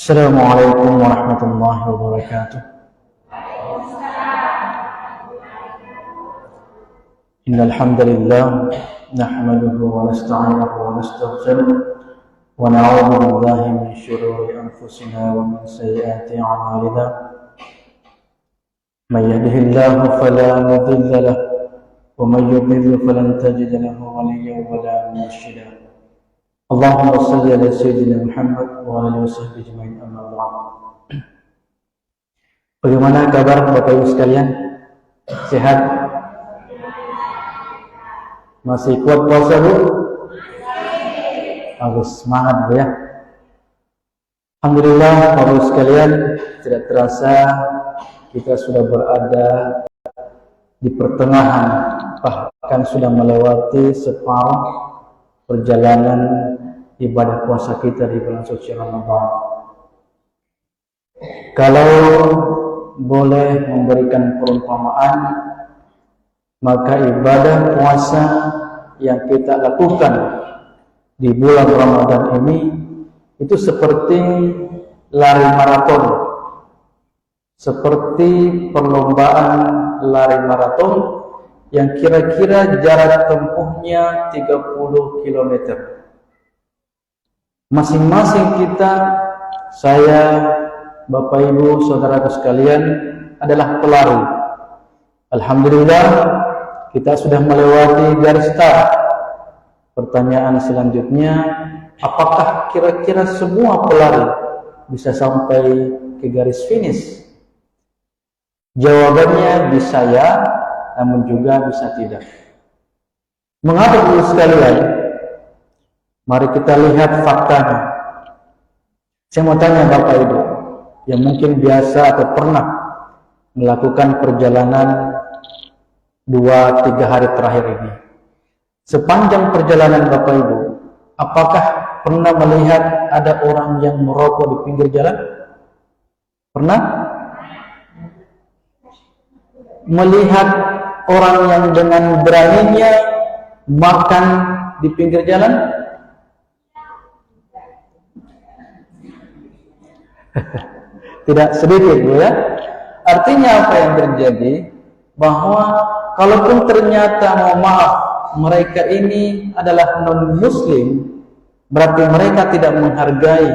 Assalamualaikum warahmatullahi wabarakatuh. Innal hamdalillah nahmaduhu wa nasta'inuhu wa nastaghfiruh wa na'udzu billahi min shururi anfusina wa min sayyiati a'malina. May yahdihillahu fala mudilla lahu wa may yudlil falan tajida lahu waliyyan wa la mursyida. Allahumma salli ala sayyidina Muhammad wa alihi washabbihi ajma'in, amma ba'd. Bagaimana kabar Bapak Ibu sekalian? Sehat? Masih kuat puasa, Bu? Bagus, semangat Bu ya. Alhamdulillah Bapak Ibu sekalian, tidak terasa kita sudah berada di pertengahan, bahkan sudah melewati separuh perjalanan ibadah puasa kita di bulan suci Ramadan. Kalau boleh memberikan perumpamaan, maka ibadah puasa yang kita lakukan di bulan Ramadan ini itu seperti lari maraton, seperti perlombaan lari maraton yang kira-kira jarak tempuhnya 30 km. Masing-masing kita, saya, Bapak Ibu, saudaraku sekalian, adalah pelari. Alhamdulillah, kita sudah melewati garis start. Pertanyaan selanjutnya, apakah kira-kira semua pelari bisa sampai ke garis finish? Jawabannya bisa ya, namun juga bisa tidak. Mengapa dulu sekalian? Mari kita lihat faktanya. Saya mau tanya Bapak Ibu yang mungkin biasa atau pernah melakukan perjalanan 2-3 hari terakhir ini. Sepanjang perjalanan Bapak Ibu, apakah pernah melihat ada orang yang merokok di pinggir jalan? Pernah? Melihat orang yang dengan beraninya makan di pinggir jalan? Tidak sedikit Bu ya. Artinya apa yang terjadi? Bahwa kalaupun ternyata, mohon maaf, mereka ini adalah non-muslim, berarti mereka tidak menghargai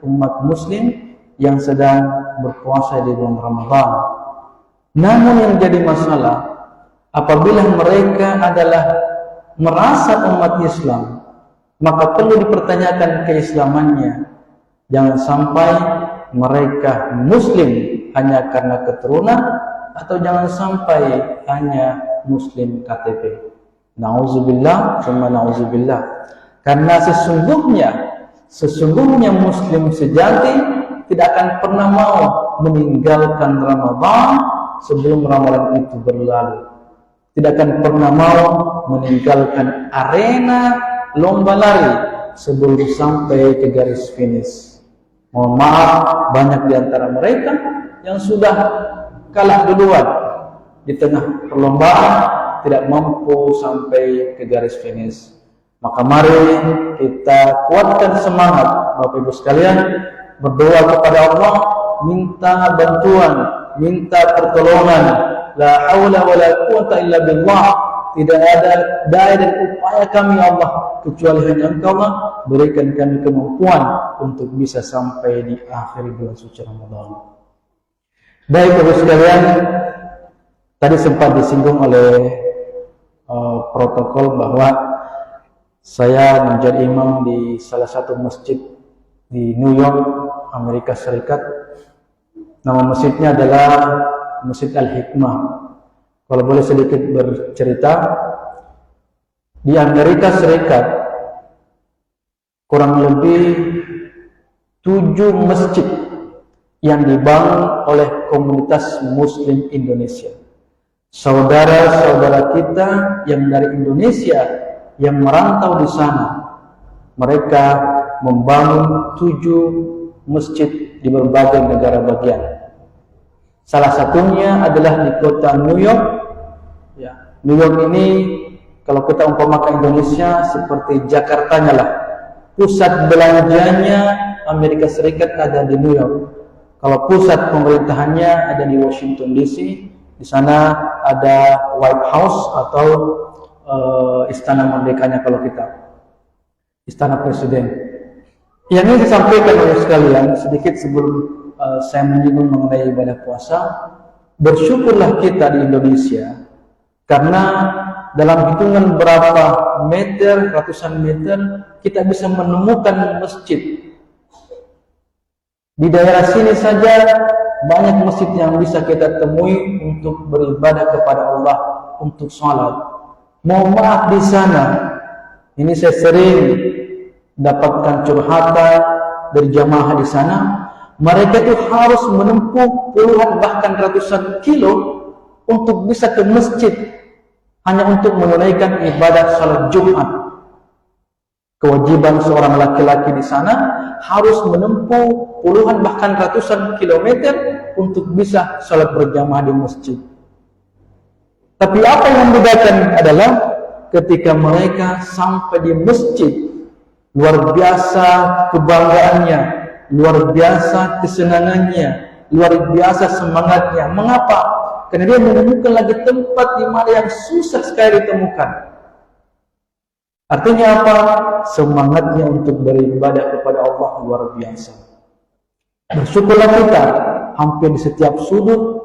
umat muslim yang sedang berpuasa di bulan Ramadan. Namun yang jadi masalah, apabila mereka adalah merasa umat Islam, maka perlu dipertanyakan keislamannya. Jangan sampai mereka muslim hanya karena keturunan, atau jangan sampai hanya muslim KTP. Nauzubillah, summa nauzubillah. Karena sesungguhnya muslim sejati tidak akan pernah mau meninggalkan Ramadan sebelum Ramadan itu berlalu. Tidak akan pernah mau meninggalkan arena lomba lari sebelum sampai ke garis finish. Mohon maaf, banyak di antara mereka yang sudah kalah duluan di tengah perlombaan, tidak mampu sampai ke garis finish. Maka mari kita kuatkan semangat Bapak Ibu sekalian, berdoa kepada Allah, minta bantuan, minta pertolongan. La haula wa la quwata illa billah. Tidak ada daya dan upaya kami Allah kecuali hanya Engkau Allah. Berikan kami kemampuan untuk bisa sampai di akhir bulan suci Ramadan. Baik Bapak sekalian, tadi sempat disinggung oleh protokol bahwa saya menjadi imam di salah satu masjid di New York, Amerika Serikat. Nama masjidnya adalah Masjid Al-Hikmah. Kalau boleh sedikit bercerita, di Amerika Serikat kurang lebih 7 masjid yang dibangun oleh komunitas Muslim Indonesia. Saudara-saudara kita yang dari Indonesia yang merantau di sana, mereka membangun 7 masjid di berbagai negara bagian. Salah satunya adalah di kota New York. Ya, New York ini kalau kita umpamakan Indonesia seperti Jakartanya lah, pusat belanjanya Amerika Serikat ada di New York. Kalau pusat pemerintahannya ada di Washington DC, di sana ada White House atau Istana Merdekanya kalau kita, Istana Presiden. Yang ini disampaikan oleh sekalian sedikit sebelum saya menyinggung mengenai ibadah puasa. Bersyukurlah kita di Indonesia karena dalam hitungan berapa meter, ratusan meter, kita bisa menemukan masjid. Di daerah sini saja banyak masjid yang bisa kita temui untuk beribadah kepada Allah, untuk sholat. Mohon maaf di sana, ini saya sering dapatkan curhatan dari jamaah di sana. Mereka itu harus menempuh puluhan bahkan ratusan kilo untuk bisa ke masjid hanya untuk menunaikan ibadah salat Jumat. Kewajiban seorang laki-laki di sana harus menempuh puluhan bahkan ratusan kilometer untuk bisa salat berjamaah di masjid. Tapi apa yang membedakan adalah ketika mereka sampai di masjid, luar biasa kebanggaannya, luar biasa kesenangannya, luar biasa semangatnya. Mengapa? Karena dia menemukan lagi tempat di mana yang susah sekali ditemukan. Artinya apa? Semangatnya untuk beribadah kepada Allah luar biasa. Bersyukurlah kita hampir di setiap sudut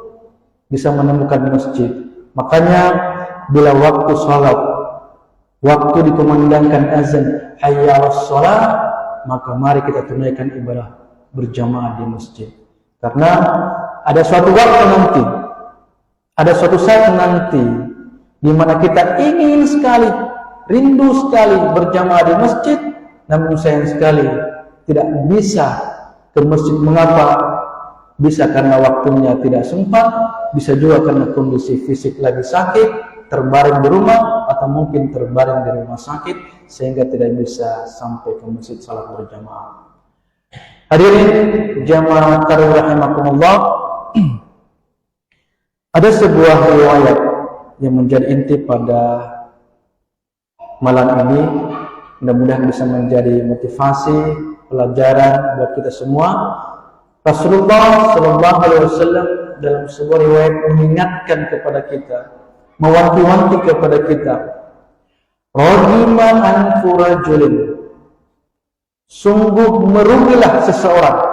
bisa menemukan masjid. Makanya bila waktu salat, waktu dikumandangkan azan hayya 'alas shalah, maka mari kita tunaikan ibadah berjamaah di masjid. Karena ada suatu waktu nanti, ada suatu saat nanti di mana kita ingin sekali, rindu sekali berjamaah di masjid, namun sayang sekali tidak bisa ke masjid. Mengapa? Bisa karena waktunya tidak sempat, bisa juga karena kondisi fisik lagi sakit, terbaring di rumah, atau mungkin terbaring di rumah sakit sehingga tidak bisa sampai ke masjid salat berjamaah. Hadirin jamaah tarawih rahimakumullah, ada sebuah riwayat yang menjadi inti pada malam ini, mudah-mudahan bisa menjadi motivasi, pelajaran buat kita semua. Rasulullah Shallallahu Alaihi Wasallam dalam sebuah riwayat mengingatkan kepada kita, mewanti-wanti kepada kita, Rajiman anfu rajulin, sungguh merugilah seseorang,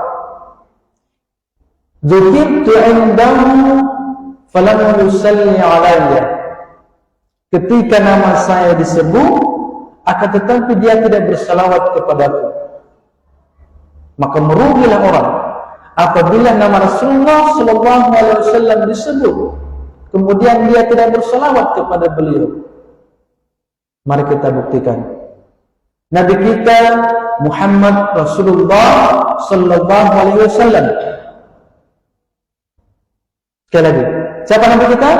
dzukirtu indahu falam yusalli alayya, ketika nama saya disebut akan tetapi dia tidak bersalawat kepadaku. Maka merugilah orang apabila nama Rasulullah Shallallahu Alaihi Wasallam disebut kemudian dia tidak bersalawat kepada beliau. Mari kita buktikan. Nabi kita Muhammad Rasulullah Sallallahu Alaihi Wasallam. Sekali lagi, siapa Nabi kita?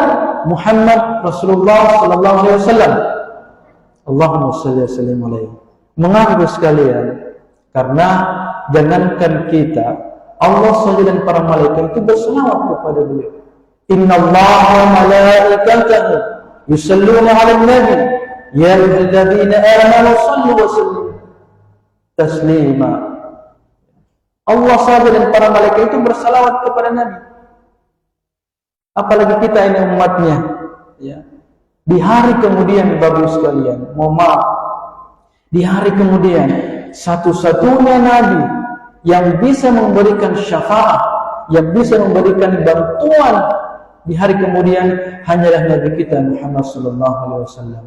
Muhammad Rasulullah Sallallahu Alaihi Wasallam. Allahumma shalli wa sallim alaihi. Mengapa sekalian? Karena jangankan kita, Allah saja dan para malaikat itu berselawat kepada beliau. Inna Allaha wa malaikatahu yusalluna 'alan nabi ya ayyuhalladzina amanu sallu wa sallimu taslima. Allah saja dan para malaikat itu bersalawat kepada Nabi. Apalagi kita ini umatnya, ya. Di hari kemudian Bapak sekalian, mohon maaf, di hari kemudian satu-satunya Nabi yang bisa memberikan syafaat, yang bisa memberikan bantuan di hari kemudian hanyalah Nabi kita Muhammad Sallallahu Alaihi Wasallam.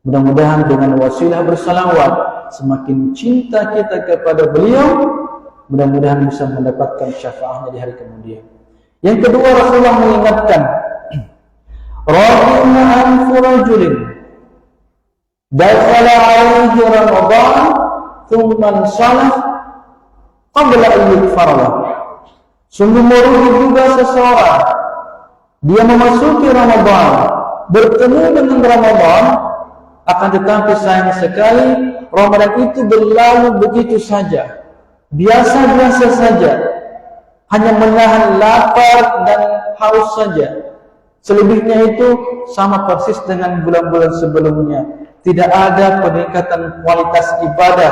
Mudah-mudahan dengan wasilah bersalawat, semakin cinta kita kepada beliau, mudah-mudahan bisa mendapatkan syafaatnya di hari kemudian. Yang kedua, Rasulullah mengingatkan, Rahimna anfu rajulin dakhala alaihi Ramadan thumma salah qabla an yukfarlah. Sungguh merugi juga seseorang, dia memasuki Ramadan, bertemu dengan Ramadan, akan tetapi sayang sekali Ramadan itu berlalu begitu saja, biasa-biasa saja, hanya menahan lapar dan haus saja. Selebihnya itu sama persis dengan bulan-bulan sebelumnya. Tidak ada peningkatan kualitas ibadah,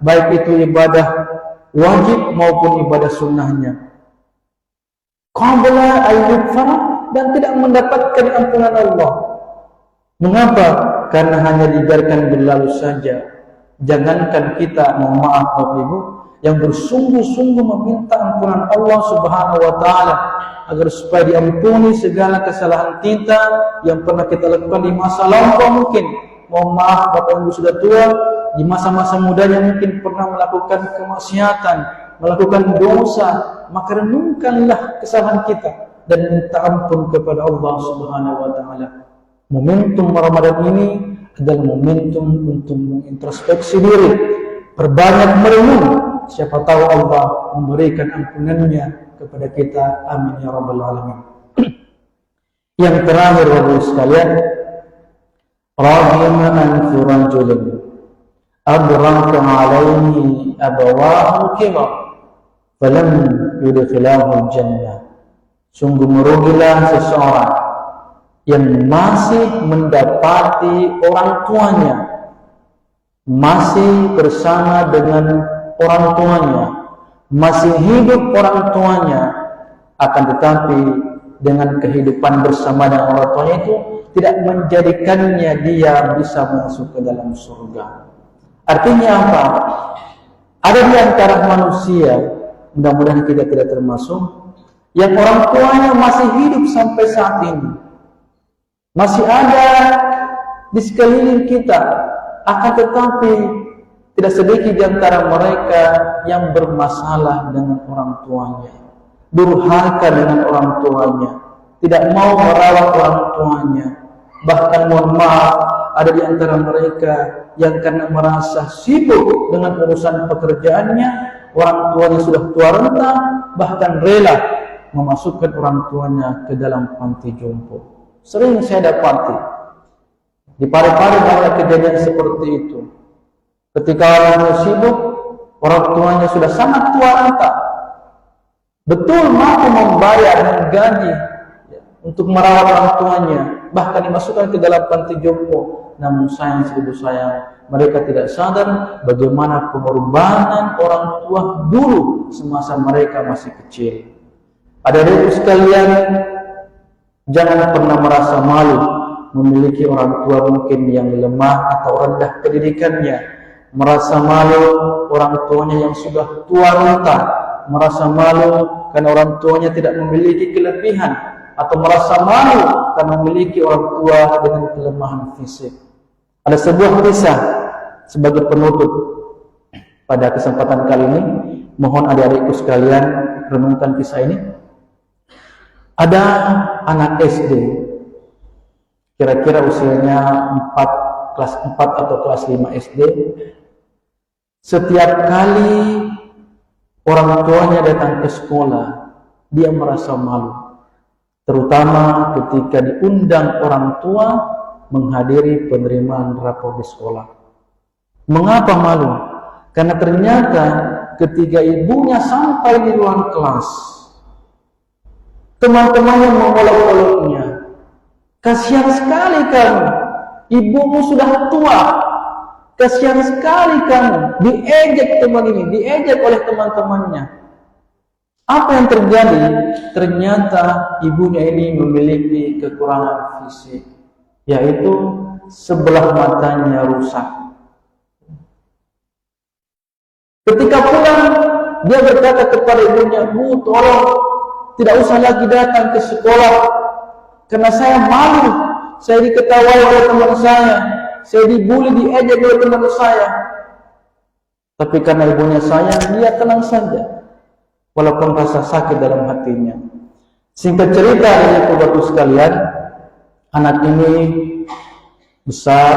baik itu ibadah wajib maupun ibadah sunnahnya. Qabla ayyukfar, dan tidak mendapatkan ampunan Allah. Mengapa? Karena hanya dibiarkan berlalu saja. Jangankan kita, mohon maaf Bapak Ibu, yang bersungguh-sungguh meminta ampunan Allah Subhanahu wa Ta'ala agar supaya diampuni segala kesalahan kita yang pernah kita lakukan di masa lampau mungkin. Mohon maaf Bapak Ibu sudah tua, di masa-masa mudanya mungkin pernah melakukan kemaksiatan, melakukan dosa, maka renungkanlah kesalahan kita dan minta ampun kepada Allah Subhanahu wa Ta'ala. Momentum Ramadan ini adalah momentum untuk mengintrospeksi diri, perbanyak merenung. Siapa tahu Allah memberikan ampunannya kepada kita. Amin ya rabbal alamin. Yang terakhir Bapak Ibu sekalian, rahima anfu rajulin adraka alaihi abawahu kibar falam yudkhilahu jannah. Sungguh merugilah seseorang yang masih mendapati orang tuanya, masih bersama dengan orang tuanya, masih hidup orang tuanya, akan tetapi dengan kehidupan bersama dengan orang tuanya itu tidak menjadikannya dia bisa masuk ke dalam surga. Artinya apa? Ada di antara manusia, mudah-mudahan kita tidak termasuk, yang orang tuanya masih hidup sampai saat ini, masih ada di sekeliling kita, akan tetapi tidak sedikit di antara mereka yang bermasalah dengan orang tuanya, durhaka dengan orang tuanya, tidak mau merawat orang tuanya. Bahkan mohon maaf, ada di antara mereka yang karena merasa sibuk dengan urusan pekerjaannya, orang tuanya sudah tua renta, bahkan rela memasukkan orang tuanya ke dalam panti jompo. Sering saya dapati di Parepare banyak kejadian seperti itu. Ketika orang sibuk, orang tuanya sudah sangat tua renta, betul mampu membayar menggaji untuk merawat orang tuanya, bahkan dimasukkan ke dalam panti jompo. Namun sayang, seribu sayang, mereka tidak sadar bagaimana pengorbanan orang tua dulu semasa mereka masih kecil. Adik-adikku sekalian, jangan pernah merasa malu memiliki orang tua mungkin yang lemah atau rendah pendidikannya, merasa malu orang tuanya yang sudah tua renta, merasa malu karena orang tuanya tidak memiliki kelebihan, atau merasa malu karena memiliki orang tua dengan kelemahan fisik. Ada sebuah kisah sebagai penutup pada kesempatan kali ini. Mohon adik-adikku sekalian renungkan kisah ini. Ada anak SD, kira-kira usianya kelas 4 atau kelas 5 SD. Setiap kali orang tuanya datang ke sekolah, dia merasa malu, terutama ketika diundang orang tua menghadiri penerimaan rapor di sekolah. Mengapa malu? Karena ternyata ketika ibunya sampai di ruang kelas, teman-temannya mengolok-oloknya. Kasihan sekali kamu, ibumu sudah tua. Kasihan sekali kamu, diejek teman ini, diejek oleh teman-temannya. Apa yang terjadi? Ternyata ibunya ini memiliki kekurangan fisik, yaitu sebelah matanya rusak. Ketika pulang, dia berkata kepada ibunya, "Bu, tolong tidak usah lagi datang ke sekolah, karena saya malu, saya diketahui oleh teman saya dibully, diejek oleh teman saya." Tapi karena ibunya sayang, dia tenang saja, walaupun rasa sakit dalam hatinya. Singkat cerita, Bapak-Ibu sekalian, anak ini besar,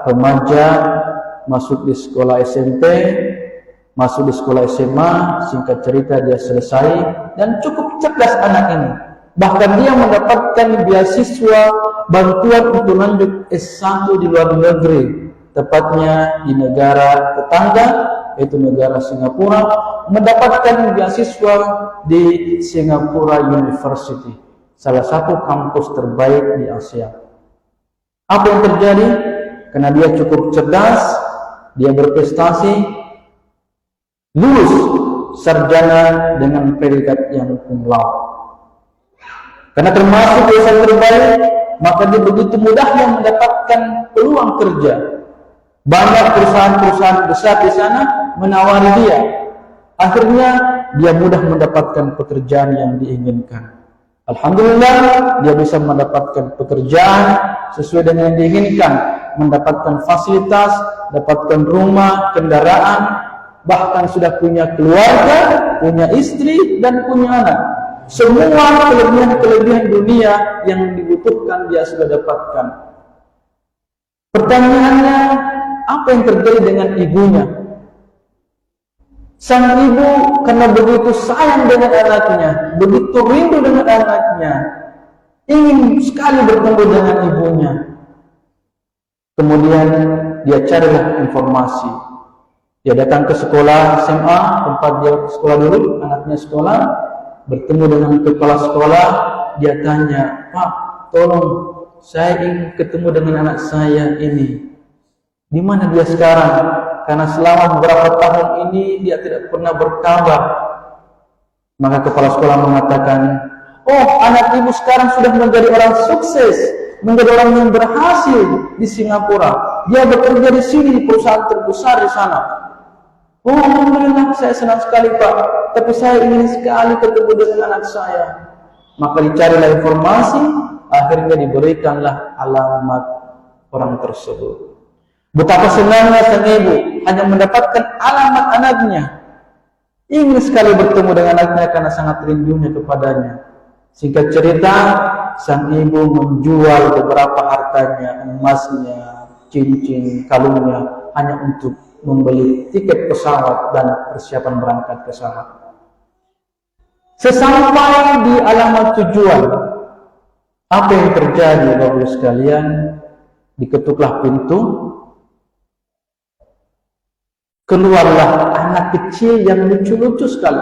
remaja, masuk di sekolah SMP, masuk di sekolah SMA. Singkat cerita, dia selesai dan cukup cerdas anak ini. Bahkan dia mendapatkan beasiswa bantuan untuk lanjut S1 di luar negeri, tepatnya di negara tetangga, yaitu negara Singapura, mendapatkan beasiswa di Singapura University, salah satu kampus terbaik di Asia. Apa yang terjadi? Karena dia cukup cerdas, dia berprestasi, lulus sarjana dengan predikat yang cum laude. Karena termasuk lulusan terbaik, maka dia begitu mudahnya mendapatkan peluang kerja. Banyak perusahaan-perusahaan besar di sana menawari dia. Akhirnya dia mudah mendapatkan pekerjaan yang diinginkan. Alhamdulillah, dia bisa mendapatkan pekerjaan sesuai dengan yang diinginkan, mendapatkan fasilitas, dapatkan rumah, kendaraan, bahkan sudah punya keluarga, punya istri, dan punya anak. Semua kelebihan-kelebihan dunia yang dibutuhkan dia sudah dapatkan. Pertanyaannya, apa yang terjadi dengan ibunya? Sang ibu karena begitu sayang dengan anaknya, begitu rindu dengan anaknya, ingin sekali bertemu dengan ibunya. Kemudian dia carilah informasi. Dia datang ke sekolah SMA, tempat dia sekolah dulu, anaknya sekolah, bertemu dengan kepala sekolah, dia tanya, "Pak, tolong saya ingin ketemu dengan anak saya ini. Di mana dia sekarang? Karena selama beberapa tahun ini dia tidak pernah berkabar." Maka kepala sekolah mengatakan, "Oh, anak ibu sekarang sudah menjadi orang sukses, menjadi orang yang berhasil di Singapura. Dia bekerja di sini di perusahaan terbesar di sana." "Oh, alhamdulillah, saya senang sekali Pak. Tapi saya ingin sekali ketemu dengan anak saya." Maka dicarilah informasi, akhirnya diberikanlah alamat orang tersebut. Betapa senangnya sang ibu hanya mendapatkan alamat anaknya. Ingin sekali bertemu dengan anaknya karena sangat rindunya kepadanya. Singkat cerita, sang ibu menjual beberapa hartanya, emasnya, cincin, kalungnya, hanya untuk membeli tiket pesawat dan persiapan berangkat ke sana. Sesampai di alamat tujuan, apa yang terjadi Bapak sekalian? Diketuklah pintu, keluarlah anak kecil yang lucu-lucu sekali,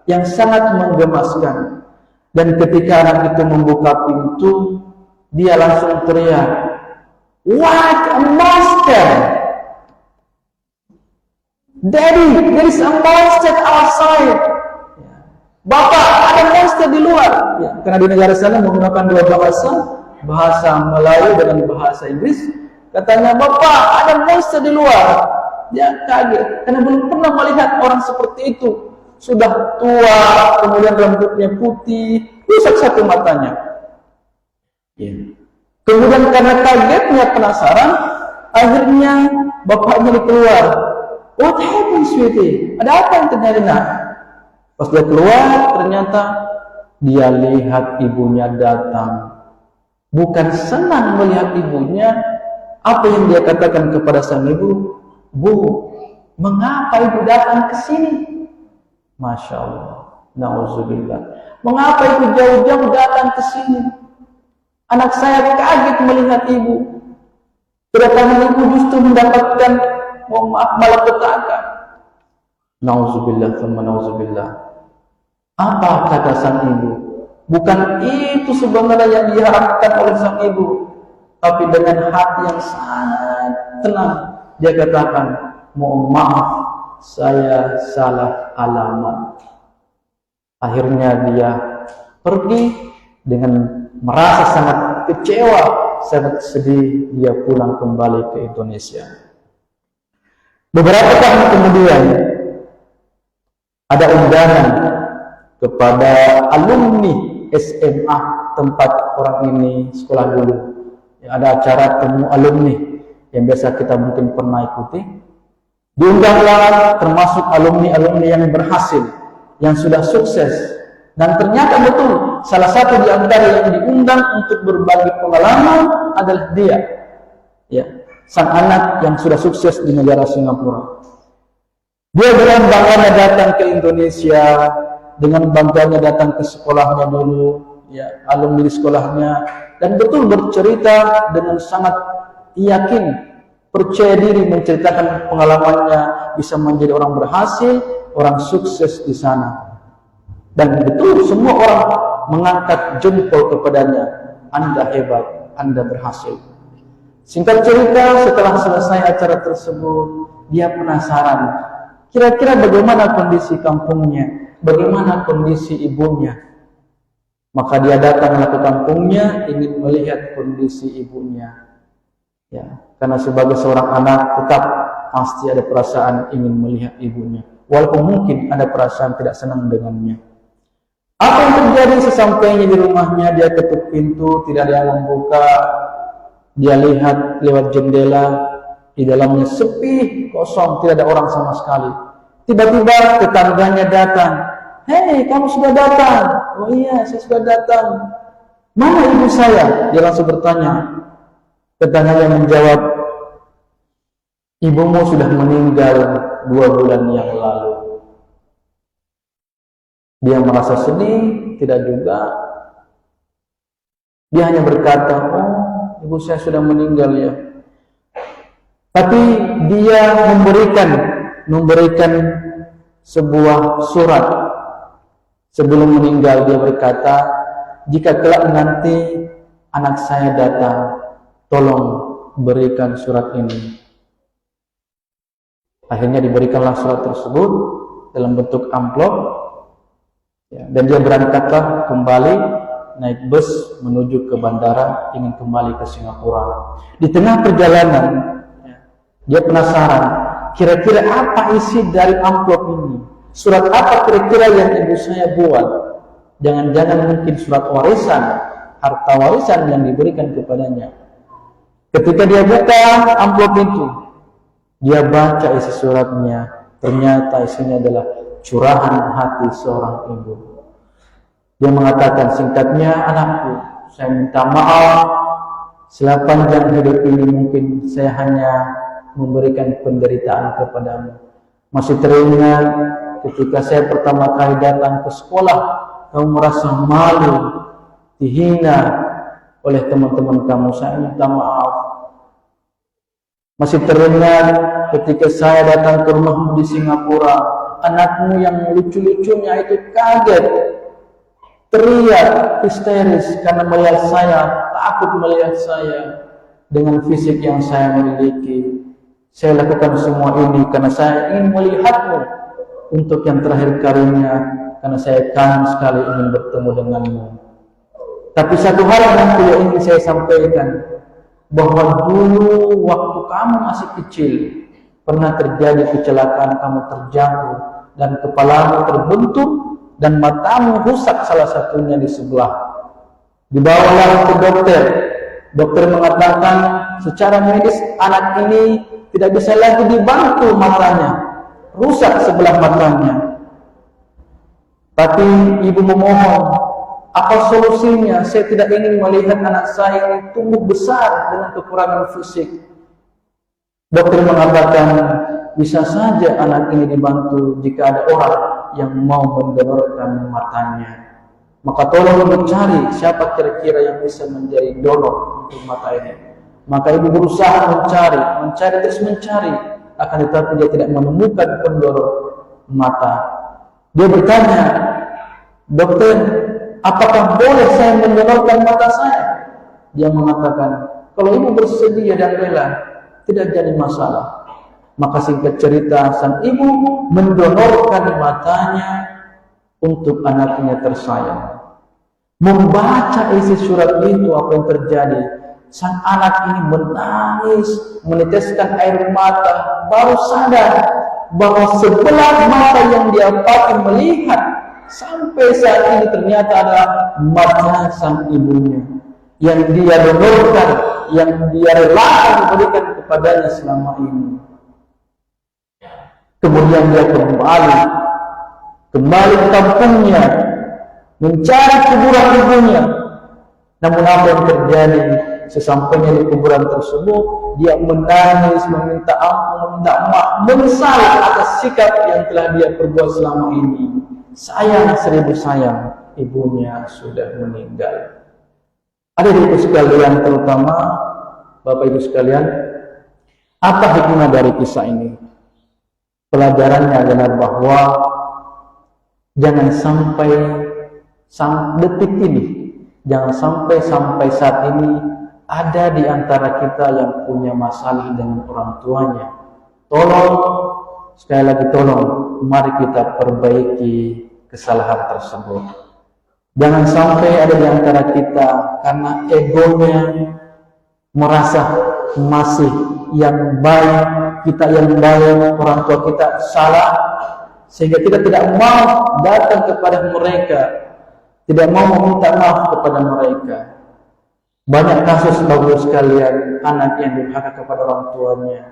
yang sangat menggemaskan. Dan ketika anak itu membuka pintu, dia langsung teriak, "What a monster! Daddy, there is a monster outside." "Bapak, ada monster di luar." Ya, karena di negara sana menggunakan dua bahasa, bahasa Melayu dengan bahasa Inggris. Katanya, "Bapak, ada monster di luar." Dia kaget karena belum pernah melihat orang seperti itu. Sudah tua, kemudian rambutnya putih, rusak satu matanya. Ya. Kemudian karena kagetnya, penasaran, akhirnya bapaknya keluar. "What happened, sweetie? Ada apa yang terjadi, nak?" Pas dia keluar, ternyata dia lihat ibunya datang. Bukan senang melihat ibunya, apa yang dia katakan kepada sang ibu? "Bu, mengapa ibu datang ke sini?" Masya Allah, na'udzubillah. "Mengapa ibu jauh-jauh datang ke sini? Anak saya kaget melihat ibu. Kedatangan ibu justru mendapatkan, mohon maaf, malapetaka." Na'udzubillah, thumma na'udzubillah. Apa kata sang ibu? Bukan itu sebenarnya yang diharapkan oleh sang ibu, tapi dengan hati yang sangat tenang dia katakan, "Mohon maaf, saya salah alamat." Akhirnya dia pergi dengan merasa sangat kecewa, sangat sedih. Dia pulang kembali ke Indonesia. Beberapa tahun kemudian ada undangan kepada alumni SMA tempat orang ini sekolah dulu. Ada acara temu alumni yang biasa kita mungkin pernah ikuti. Diundanglah termasuk alumni-alumni yang berhasil, yang sudah sukses. Dan ternyata betul, salah satu di antara yang diundang untuk berbagi pengalaman adalah dia. Ya, sang anak yang sudah sukses di negara Singapura. Dia dengan bangganya datang ke Indonesia, dengan bangganya datang ke sekolahnya dulu, ya, alumni sekolahnya, dan betul bercerita dengan sangat yakin, percaya diri menceritakan pengalamannya, bisa menjadi orang berhasil, orang sukses di sana. Dan betul semua orang mengangkat jempol kepadanya. Anda hebat, Anda berhasil. Singkat cerita, setelah selesai acara tersebut, dia penasaran, Kira-kira bagaimana kondisi kampungnya? Bagaimana kondisi ibunya? Maka dia datanglah ke kampungnya ingin melihat kondisi ibunya. Ya, karena sebagai seorang anak tetap pasti ada perasaan ingin melihat ibunya. Walaupun mungkin ada perasaan tidak senang dengannya. Apa yang terjadi sesampainya di rumahnya, dia ketuk pintu, tidak ada yang membuka. Dia lihat lewat jendela, di dalamnya sepi, kosong, tidak ada orang sama sekali. Tiba-tiba tetangganya datang. Hei, kamu sudah datang. Oh iya, saya sudah datang. Mana ibu saya? Dia langsung bertanya. Tetangganya menjawab, ibumu sudah meninggal 2 bulan yang lalu. Dia merasa sedih, tidak juga. Dia hanya berkata, oh ibu saya sudah meninggal ya. Tapi dia memberikan sebuah surat. Sebelum meninggal dia berkata, jika kelak nanti anak saya datang, tolong berikan surat ini. Akhirnya diberikanlah surat tersebut dalam bentuk amplop, ya, dan dia berangkatlah kembali naik bus menuju ke bandara ingin kembali ke Singapura. Di tengah perjalanan, ya, dia penasaran, kira-kira apa isi dari amplop ini? Surat apa kira-kira yang ibu saya buat? Jangan-jangan mungkin surat warisan, harta warisan yang diberikan kepadanya. Ketika dia buka amplop itu, dia baca isi suratnya. Ternyata isinya adalah curahan hati seorang ibu. Dia mengatakan, singkatnya, anakku, saya minta maaf. Sepanjang hidup ini mungkin saya hanya memberikan penderitaan kepadamu. Masih teringat ketika saya pertama kali datang ke sekolah, kamu merasa malu, dihina oleh teman-teman kamu. Saya minta maaf. Masih teringat ketika saya datang ke rumahmu di Singapura, anakmu yang lucu-lucunya itu kaget, teriak histeris karena melihat saya, takut melihat saya dengan fisik yang saya miliki. Saya lakukan semua ini karena saya ingin melihatmu untuk yang terakhir kalinya, karena saya kangen sekali ingin bertemu denganmu. Tapi satu hal yang tidak ingin saya sampaikan, bahwa dulu waktu kamu masih kecil pernah terjadi kecelakaan, kamu terjatuh dan kepalamu terbentur dan matamu rusak salah satunya di sebelah. Dibawalah ke dokter. Dokter mengatakan secara medis anak ini tidak bisa lagi dibantu matanya, rusak sebelah matanya. Tapi ibu memohon, apa solusinya? Saya tidak ingin melihat anak saya ini tumbuh besar dengan kekurangan fisik. Dokter mengatakan, bisa saja anak ini dibantu jika ada orang yang mau mendonorkan matanya. Maka tolong mencari siapa kira-kira yang bisa menjadi donor untuk mata ini. Maka ibu berusaha mencari, terus mencari. Akan tetapi dia tidak menemukan pendonor mata. Dia bertanya, dokter, apakah boleh saya mendonorkan mata saya? Dia mengatakan, kalau ibu bersedia dan rela, tidak jadi masalah. Maka singkat cerita, sang ibu mendonorkan matanya untuk anaknya tersayang. Membaca isi surat itu, apa yang terjadi? Sang anak ini menangis, meneteskan air mata, baru sadar bahwa sebelah mata yang dia pakai melihat sampai saat ini ternyata adalah mata sang ibunya yang dia donorkan, yang dia relakan memberikan kepadanya selama ini. Kemudian dia kembali ke kampungnya, mencari kuburan ibunya. Namun apa yang terjadi? Sesampainya di kuburan tersebut, dia menangis, meminta ampun, meminta maaf, menyesal atas sikap yang telah dia perbuat selama ini. Sayang 1000 sayang, ibunya sudah meninggal. Adik-adik sekalian, terutama Bapak Ibu sekalian, apa hikmah dari kisah ini? Pelajarannya adalah bahwa jangan sampai detik ini, jangan sampai saat ini ada di antara kita yang punya masalah dengan orang tuanya. Tolong sekali lagi tolong, mari kita perbaiki kesalahan tersebut. Jangan sampai ada di antara kita karena egonya merasa masih yang baik, kita yang baik, orang tua kita salah, sehingga kita tidak mau datang kepada mereka, tidak mau meminta maaf kepada mereka. Banyak kasus bagus sekalian, anak yang durhaka kepada orang tuanya.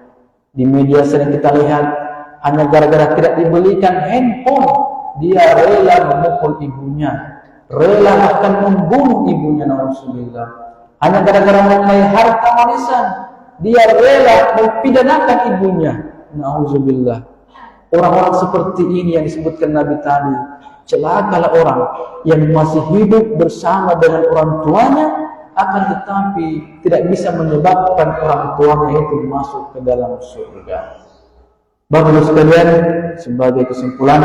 Di media sering kita lihat, hanya gara-gara tidak dibelikan handphone, dia rela memukul ibunya, rela akan membunuh ibunya, na'udzubillah. Hanya gara-gara mengenai harta warisan, dia rela mempidanakan ibunya, na'udzubillah. Orang-orang seperti ini yang disebutkan Nabi tadi, celakalah orang yang masih hidup bersama dengan orang tuanya, akan tetapi tidak bisa menyebabkan orang tuanya itu masuk ke dalam surga. Bapak-Ibu sekalian, sebagai kesimpulan,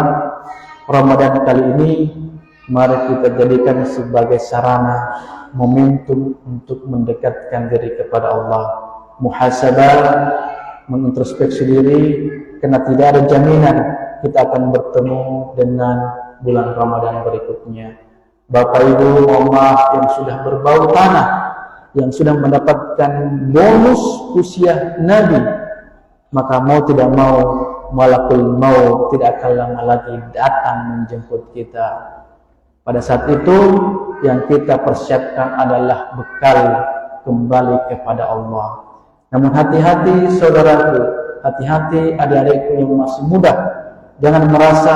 Ramadan kali ini mari kita jadikan sebagai sarana, momentum untuk mendekatkan diri kepada Allah, muhasabah, mengintrospeksi diri, karena tidak ada jaminan kita akan bertemu dengan bulan Ramadan berikutnya. Bapak Ibu, mohon maaf yang sudah berbau tanah, yang sudah mendapatkan bonus usia Nabi, maka mau tidak mau, malakul maut tidak akan lama lagi datang menjemput kita. Pada saat itu yang kita persiapkan adalah bekal kembali kepada Allah. Namun hati-hati saudaraku, hati-hati adik-adikku yang masih muda. Jangan merasa,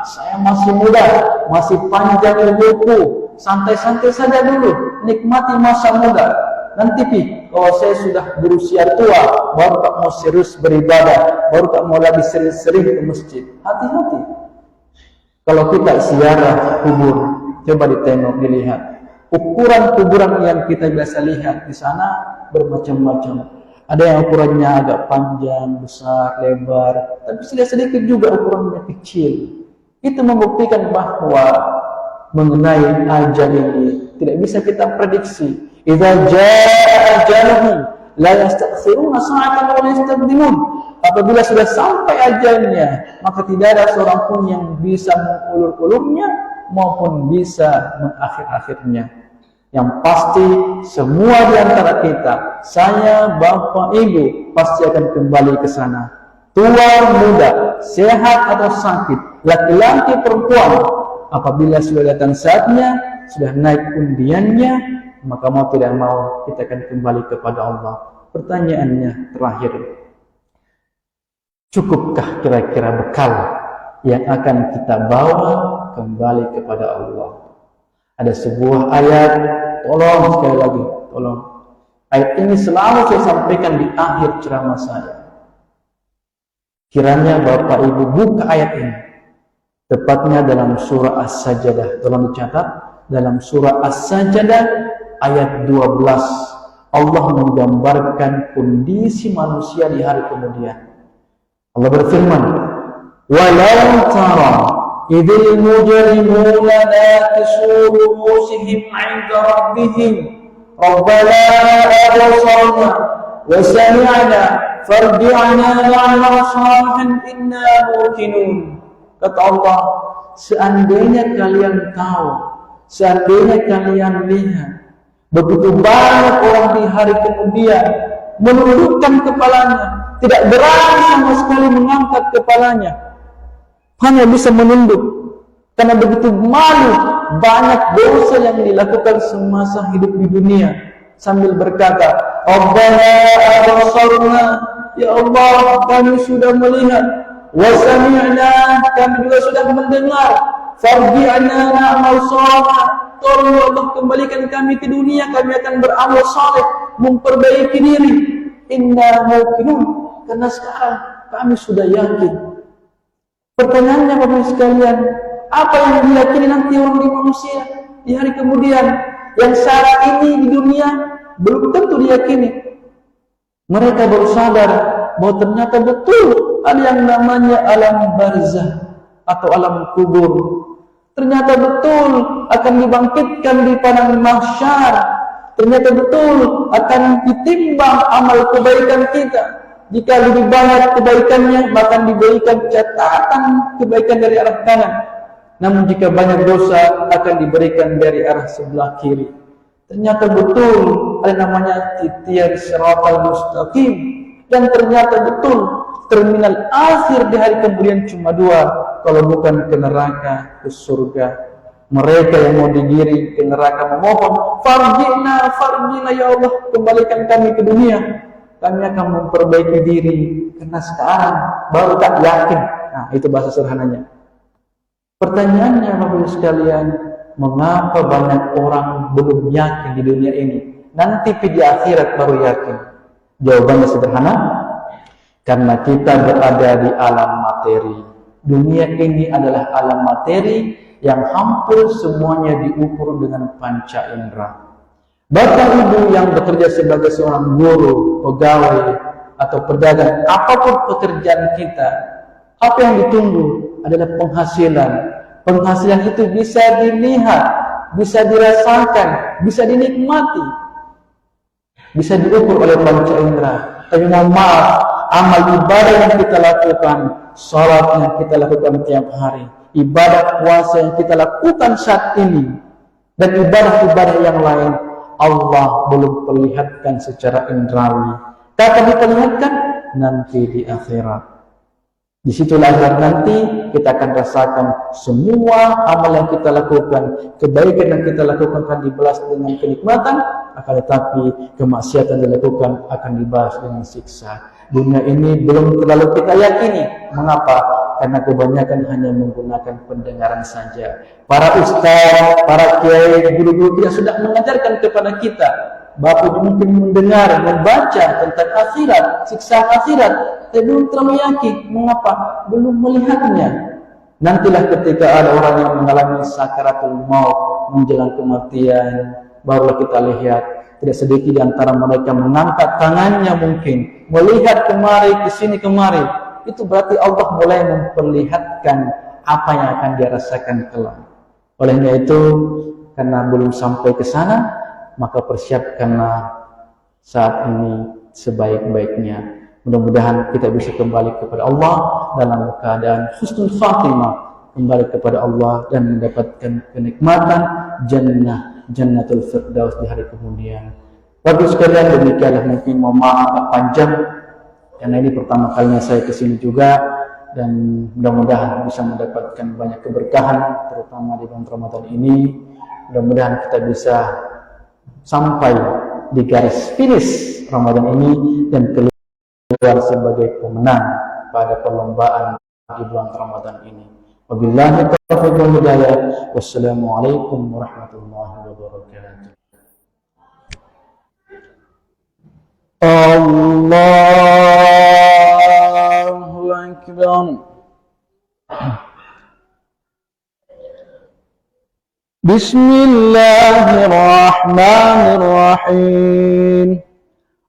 saya masih muda, masih panjang umurku, santai-santai saja dulu, nikmati masa muda. Nanti kalau saya sudah berusia tua, baru tak mau serius beribadah, baru tak mau lagi sering-sering ke masjid. Hati-hati. Kalau kita ziarah kubur, coba ditengok, dilihat. Ukuran kuburan yang kita biasa lihat di sana bermacam-macam. Ada yang ukurannya agak panjang, besar, lebar, tapi sedikit juga ukurannya kecil. Itu membuktikan bahwa mengenai ajal ini tidak bisa kita prediksi. Idza jaa ajaluhum la yastakhiruna sa'atan wa la yastaqdimun. Apabila sudah sampai ajalnya, maka tidak ada seorang pun yang bisa mengulur-ulurnya maupun bisa mengakhir-akhirnya. Yang pasti semua di antara kita, saya, bapak, ibu, pasti akan kembali ke sana. Tua, muda, sehat atau sakit, laki-laki, perempuan, apabila sudah datang saatnya, sudah naik undiannya, maka mau tidak mau kita akan kembali kepada Allah. Pertanyaannya terakhir, cukupkah kira-kira bekal yang akan kita bawa kembali kepada Allah? Ada sebuah ayat, tolong sekali lagi, tolong. Ayat ini selalu saya sampaikan di akhir ceramah saya. Kiranya Bapak Ibu buka ayat ini. Tepatnya dalam surah As-Sajdah. Tolong dicatat, dalam surah As-Sajdah ayat 12. Allah menggambarkan kondisi manusia di hari kemudian. Allah berfirman, "Walau tara idil mujrimuna nakisu ru'usihim 'inda rabbihim rabbana absarna wa sami'na farji'na na'mal salihan inna muqinun." Kata Allah, seandainya kalian tahu, seandainya kalian lihat, begitu banyak orang di hari kemudian menundukkan kepalanya, tidak berani sama sekali mengangkat kepalanya, hanya bisa menunduk karena begitu malu banyak dosa yang dilakukan semasa hidup di dunia, sambil berkata, "Rabbana absarna," ya Allah, kami sudah melihat, "wa sami'na," kami juga sudah mendengar, "farji'na na'mal shalih," tolong ya Allah kembalikan kami ke dunia, kami akan beramal saleh, memperbaiki diri. Inna muqinun, karena sekarang kami sudah yakin. Pertanyaannya Bapak sekalian, apa yang diyakini nanti orang di manusia di hari kemudian yang saat ini di dunia belum tentu diyakini? Mereka baru sadar bahwa ternyata betul ada yang namanya alam barzah atau alam kubur. Ternyata betul akan dibangkitkan di padang mahsyar. Ternyata betul akan ditimbang amal kebaikan kita. Jika lebih banyak kebaikannya, maka diberikan catatan kebaikan dari arah kanan. Namun jika banyak dosa, akan diberikan dari arah sebelah kiri. Ternyata betul ada namanya titian siratal mustaqim, dan ternyata betul terminal akhir di hari kemudian cuma dua, kalau bukan ke neraka, ke surga. Mereka yang mau digiring ke neraka memohon, farjina, farjina ya Allah, kembalikan kami ke dunia. Kami akan memperbaiki diri, karena sekarang baru tak yakin. Nah, itu bahasa sederhananya. Pertanyaannya Bapak sekalian, mengapa banyak orang belum yakin di dunia ini? Nanti di akhirat baru yakin. Jawabannya sederhana, karena kita berada di alam materi. Dunia ini adalah alam materi yang hampir semuanya diukur dengan panca indera. Bapak Ibu yang bekerja sebagai seorang guru, pegawai, atau pedagang, apapun pekerjaan kita, apa yang ditunggu adalah penghasilan. Penghasilan itu bisa dilihat, bisa dirasakan, bisa dinikmati, bisa diukur oleh panca indera. Tapi mohon maaf, amal ibadah yang kita lakukan, salat yang kita lakukan tiap hari, ibadah puasa yang kita lakukan saat ini, dan ibadah-ibadah yang lain, Allah belum perlihatkan secara indrawi. Kapan diperlihatkan? Nanti di akhirat. Disitulah nanti kita akan rasakan semua amal yang kita lakukan, kebaikan yang kita lakukan akan dibalas dengan kenikmatan, akan tetapi kemaksiatan dilakukan akan dibalas dengan siksa. Dunia ini belum terlalu kita yakini. Mengapa? Karena kebanyakan hanya menggunakan pendengaran saja. Para ustaz, para kiai, guru-guru kita sudah mengajarkan kepada kita. Bapak mungkin mendengar, membaca tentang akhirat, siksa akhirat, tapi belum terlalu yakin. Mengapa? Belum melihatnya. Nantilah ketika ada orang yang mengalami sakaratul maut, menjelang kematian, barulah kita lihat. Tidak sedikit di antara mereka mengangkat tangannya mungkin, melihat kemari, kesini kemari. Itu berarti Allah mulai memperlihatkan apa yang akan dia rasakan kelak. Olehnya itu, karena belum sampai ke sana, maka persiapkanlah saat ini sebaik-baiknya. Mudah-mudahan kita bisa kembali kepada Allah dalam keadaan husnul khatimah, kembali kepada Allah dan mendapatkan kenikmatan jannatul firdaus di hari kemudian. Bagus sekalian, demikianlah mungkin mohon maaf agak panjang, karena ini pertama kalinya saya kesini juga, dan mudah-mudahan bisa mendapatkan banyak keberkahan, terutama di bulan Ramadan ini. Mudah-mudahan kita bisa sampai di garis finish Ramadan ini dan keluar sebagai pemenang pada perlombaan di bulan Ramadan ini. Wabillahi taufiq wal hidayah. Wassalamualaikum warahmatullahi wabarakatuh. Allahu Akbar. Bismillahirrahmanirrahim.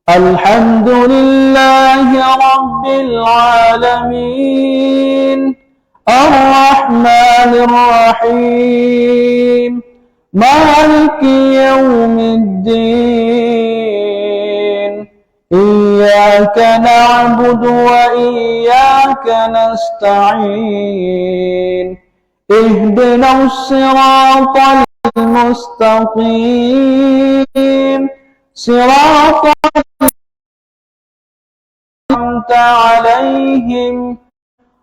Alhamdulillahi Rabbil Alamin. Ar-Rahmanir-Rahim. Maliki Yawmiddin. Iyyaka na'budu wa iyyaka nasta'in. Ihdinas siratal mustaqim. Siratal an'amta 'alaihim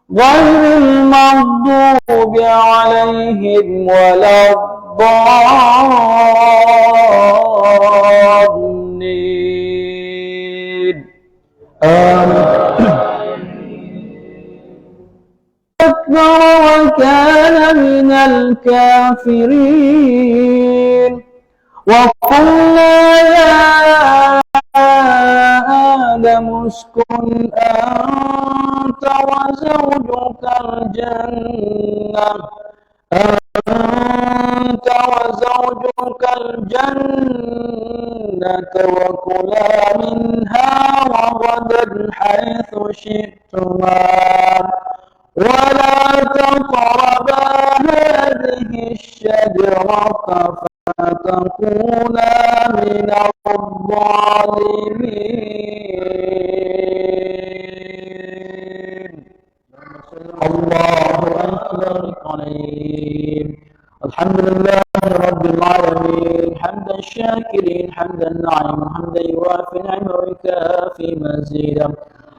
ghairil maghdubi 'alaihim waladdallin. Akbar wa kana minal kafirin. Wa qulna ya Adam uskun anta wa zawjukal jannah wa kula minha ragadan haitsu syi'tuma wa la taqraba hadhihi asy-syajarata fatakuna minadh-dhalimin. Alhamdulillah Rabbil Alamin, hamdan syakirin, hamdan na'im, hamdan yuwafi ni'ma wa yukafi mazida.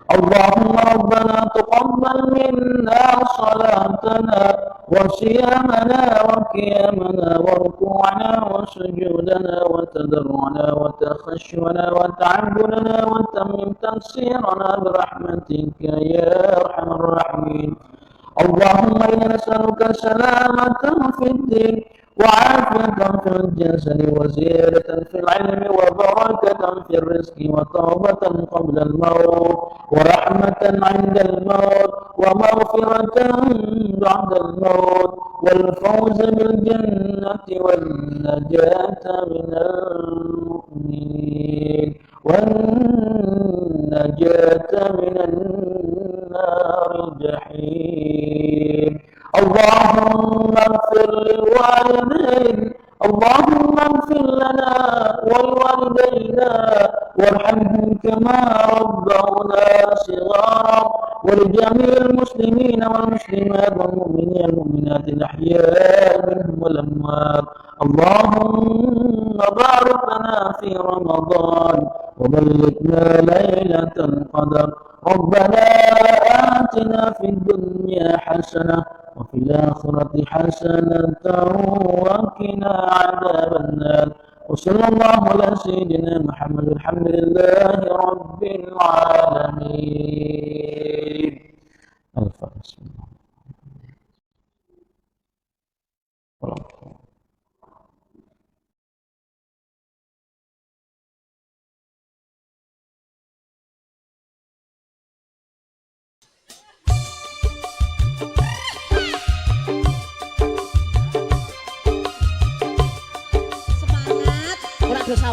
Allahumma rabbana taqabbal minna salatana wa siyamana wa qiyamana wa ruku'ana wa sujudana wa tadarru'ana wa takhashwana wa ta'abbudana wa tammim taqsirana birahmatika ya arhamar rahimin. اللهم إنا نسألك سلامة في الدين وعافية في الجسد وزيادة في العلم وبركة في الرزق وتوبة قبل الموت ورحمة عند الموت ومغفرة بعد الموت والفوز بالجنة والنجاة من المؤمنين والنجاة من النار الجحيم. اللهم اغفر للوالدين، اللهم اغفر لنا ولوالدينا وارحمهم كما ربونا صغارا، ولجميع المسلمين والمسلمات والمؤمنين والمؤمنات الأحياء منهم والأموات. اللهم بارك لنا في رمضان وبلغنا ليلة القدر. ربنا آتنا في الدنيا حسنة وفي الآخرة حسنة وقنا عذاب النار. وصلى الله على سيدنا محمد، الحمد لله رب العالمين. الفاتحة. Semangat, ora dosa